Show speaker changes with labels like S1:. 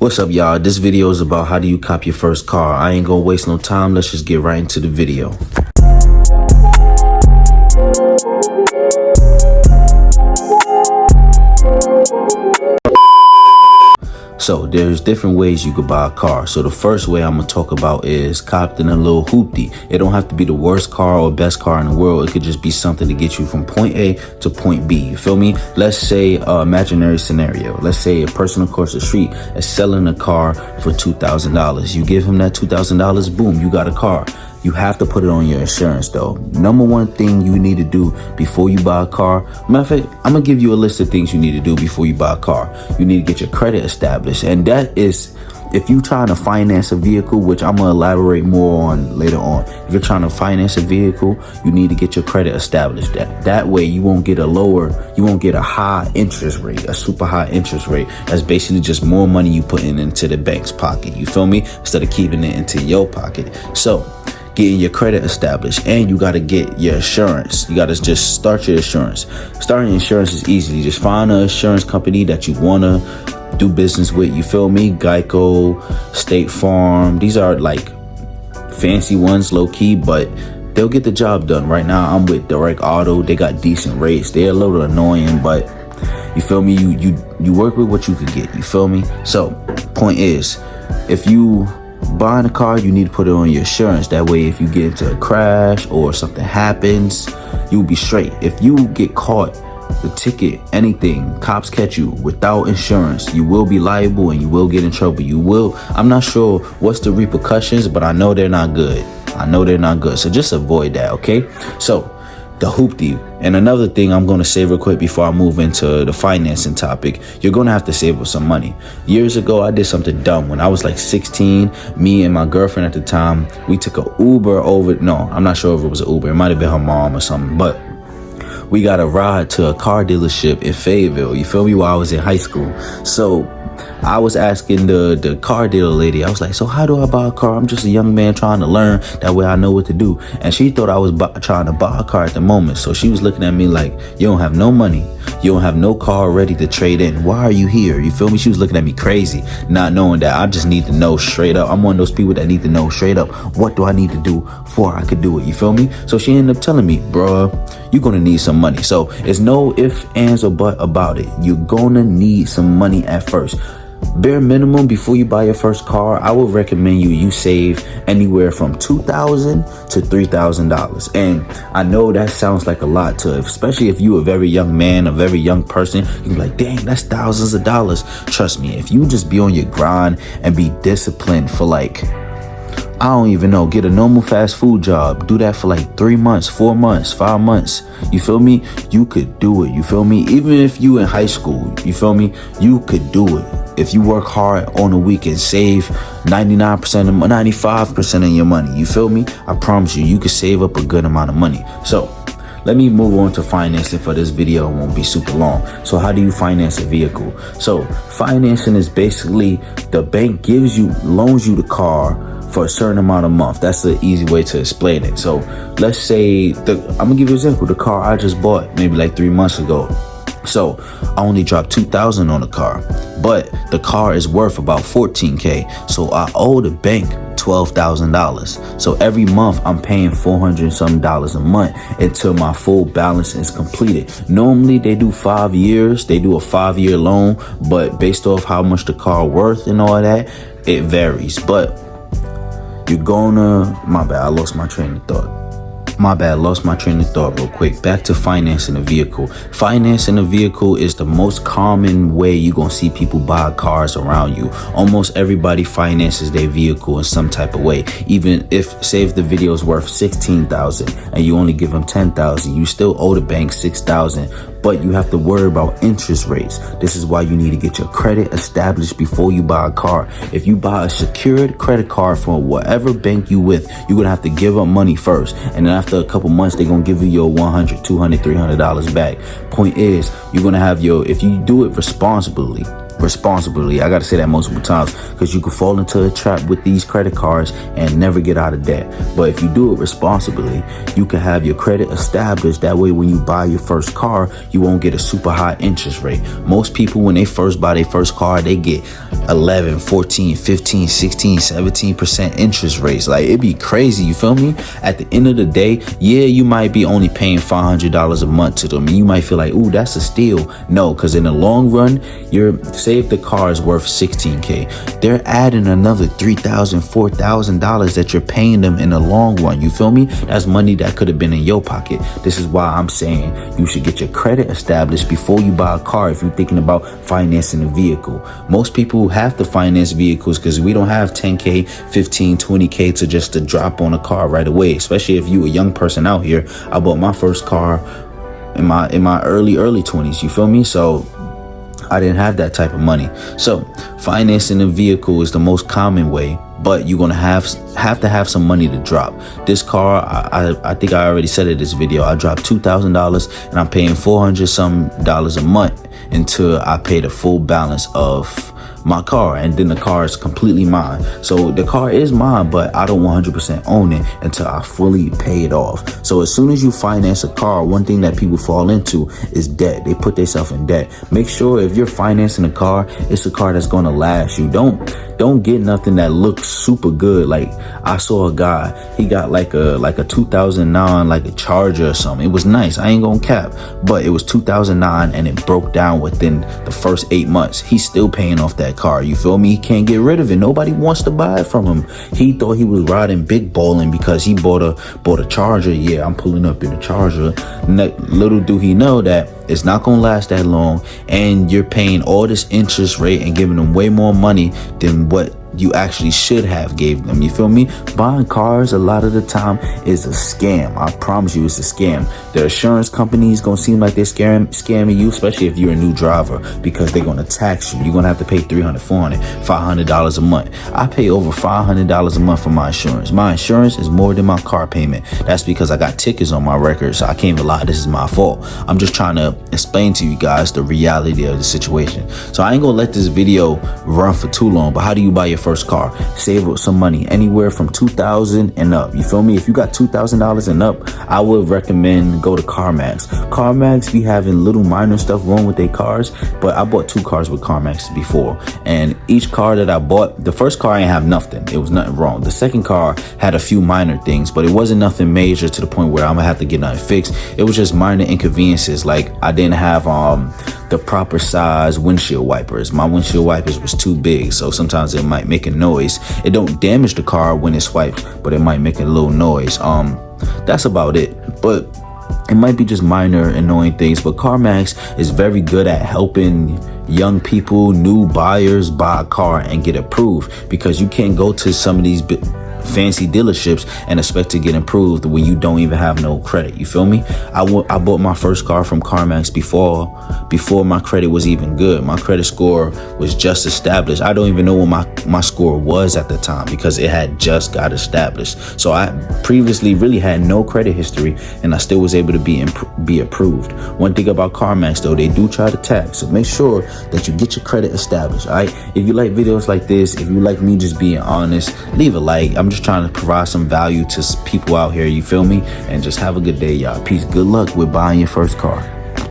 S1: What's up, y'all? This video is about how do you cop your first car. I ain't gonna waste no time. Let's just get right into the video. So there's different ways you could buy a car. So the first way I'm gonna talk about is copting a little hoopty. It don't have to be the worst car or best car in the world. It could just be something to get you from point A to point B. You feel me? Let's say imaginary scenario. Let's say a person across the street is selling a car for $2,000. You give him that $2,000, boom, you got a car. You have to put it on your insurance though. Number one thing you need to do before you buy a car. Matter of fact, I'm gonna give you a list of things you need to do before you buy a car. You need to get your credit established. And that is, if you're trying to finance a vehicle, which I'm gonna elaborate more on later on. If you're trying to finance a vehicle, you need to get your credit established. That way you won't get a high interest rate, a super high interest rate. That's basically just more money you putting into the bank's pocket. You feel me? Instead of keeping it into your pocket. So getting your credit established, and you got to get your insurance. You got to just start your insurance. Starting insurance is easy. You just find an insurance company that you want to do business with. You feel me? Geico, State Farm. These are like fancy ones, low key, but they'll get the job done. Right now I'm with Direct Auto. They got decent rates. They're a little annoying, but you feel me? You work with what you could get. You feel me? So point is, if you buying a car, you need to put it on your insurance. That way, if you get into a crash or something happens, you'll be straight. If you get caught, the ticket, anything, cops catch you without insurance, you will be liable and you will get in trouble. I'm not sure what's the repercussions, but I know they're not good. So just avoid that, okay? So the hoopty. And another thing I'm going to say real quick before I move into the financing topic, you're going to have to save up some money. Years ago, I did something dumb. When I was like 16, me and my girlfriend at the time, we took a Uber over. No, I'm not sure if it was an Uber. It might have been her mom or something, but we got a ride to a car dealership in Fayetteville. You feel me? While I was in high school. So I was asking the car dealer lady, I was like, so how do I buy a car? I'm just a young man trying to learn. That way I know what to do. And she thought I was trying to buy a car at the moment. So she was looking at me like, you don't have no money. You don't have no car ready to trade in. Why are you here? You feel me? She was looking at me crazy, not knowing that I just need to know straight up. I'm one of those people that need to know straight up, what do I need to do before I could do it? You feel me? So she ended up telling me, bro, you're going to need some money. So it's no ifs, ands, or but about it. You're going to need some money at first. Bare minimum, before you buy your first car, I would recommend you save anywhere from $2,000 to $3,000. And I know that sounds like a lot to, especially if you a very young man, a very young person, you're like, dang, that's thousands of dollars. Trust me, if you just be on your grind and be disciplined for like, I don't even know, get a normal fast food job, do that for like 3 months, 4 months, 5 months, you feel me? You could do it, you feel me? Even if you in high school, you feel me? You could do it. If you work hard on a weekend, save 99% of 95% of your money, you feel me? I promise you, you could save up a good amount of money. So let me move on to financing for this video. It won't be super long. So how do you finance a vehicle? So financing is basically the bank loans you the car for a certain amount of month. That's the easy way to explain it. So let's say, I'm gonna give you an example. The car I just bought maybe like 3 months ago. So I only dropped $2,000 on the car, but the car is worth about $14K. So I owe the bank $12,000. So every month I'm paying $400 and something a month until my full balance is completed. Normally they do 5 years. They do a 5-year loan, but based off how much the car worth and all that, it varies. But you're gonna, my bad, I lost my train of thought real quick. Back to financing a vehicle. Financing a vehicle is the most common way you're gonna see people buy cars around you. Almost everybody finances their vehicle in some type of way. Even if, say if the video is worth $16,000 and you only give them $10,000, you still owe the bank $6,000. But you have to worry about interest rates. This is why you need to get your credit established before you buy a car. If you buy a secured credit card from whatever bank you with, you're gonna have to give up money first. And then after a couple months, they're gonna give you your $100, $200, $300 back. Point is, you're gonna have if you do it responsibly, responsibly. I gotta say that multiple times, because you can fall into a trap with these credit cards and never get out of debt. But if you do it responsibly, you can have your credit established. That way, when you buy your first car, you won't get a super high interest rate. Most people, when they first buy their first car, they get 11, 14, 15, 16, 17% interest rates. Like, it'd be crazy, you feel me? At the end of the day, yeah, you might be only paying $500 a month to them, and you might feel like, ooh, that's a steal. No, because in the long run, say if the car is worth $16K, they're adding another $3,000, $4,000 that you're paying them in the long run. You feel me? That's money that could have been in your pocket. This is why I'm saying you should get your credit established before you buy a car if you're thinking about financing a vehicle. Most people have to finance vehicles because we don't have 10K, 15, 20K to drop on a car right away, especially if you a young person out here. I bought my first car in my early 20s, you feel me? So I didn't have that type of money. So financing a vehicle is the most common way, but you're gonna have to have some money to drop. This car, I think I already said it in this video, I dropped $2,000 and I'm paying $400 some a month until I pay the full balance of my car, and then the car is completely mine. So the car is mine, but I don't 100% own it until I fully pay it off. So as soon as you finance a car, one thing that people fall into is debt. They put themselves in debt. Make sure if you're financing a car, it's a car that's going to last you. Don't get nothing that looks super good. Like, I saw a guy, he got like a 2009 like a Charger or something. It was nice, I ain't gonna cap, but it was 2009 and it broke down within the first 8 months. He's still paying off that car, you feel me? He can't get rid of it. Nobody wants to buy it from him. He thought he was riding big balling because he bought a Charger. Yeah, I'm pulling up in a Charger. Little do he know that it's not gonna last that long, and you're paying all this interest rate and giving them way more money than what you actually should have gave them. You feel me? Buying cars a lot of the time is a scam. I promise you, it's a scam. The insurance company is gonna seem like they're scamming you, especially if you're a new driver, because they're gonna tax you. You're gonna have to pay $300, $400, $500 a month. I pay over $500 a month for my insurance. My insurance is more than my car payment. That's because I got tickets on my record, so I can't even lie, this is my fault. I'm just trying to explain to you guys the reality of the situation. So I ain't gonna let this video run for too long, but how do you buy your first car? Save up some money, anywhere from $2,000 and up. You feel me? If you got $2,000 and up, I would recommend go to CarMax. CarMax be having little minor stuff wrong with their cars, but I bought 2 cars with CarMax before, and each car that I bought, the first car I didn't have nothing. It was nothing wrong. The second car had a few minor things, but it wasn't nothing major to the point where I'm gonna have to get nothing fixed. It was just minor inconveniences, like I didn't have the proper size windshield wipers. My windshield wipers was too big, so sometimes it might make a noise. It don't damage the car when it's swiped, but it might make a little noise. That's about it. But it might be just minor annoying things, but CarMax is very good at helping young people, new buyers, buy a car and get approved, because you can't go to some of these fancy dealerships and expect to get improved when you don't even have no credit. You feel me? I bought my first car from CarMax before my credit was even good. My credit score was just established. I don't even know what my score was at the time, because it had just got established. So I previously really had no credit history, and I still was able to be approved. One thing about CarMax though, they do try to tax, so make sure that you get your credit established. All right, if you like videos like this, if you like me just being honest, leave a like. I'm just trying to provide some value to people out here, you feel me? And just have a good day, y'all. Peace. Good luck with buying your first car.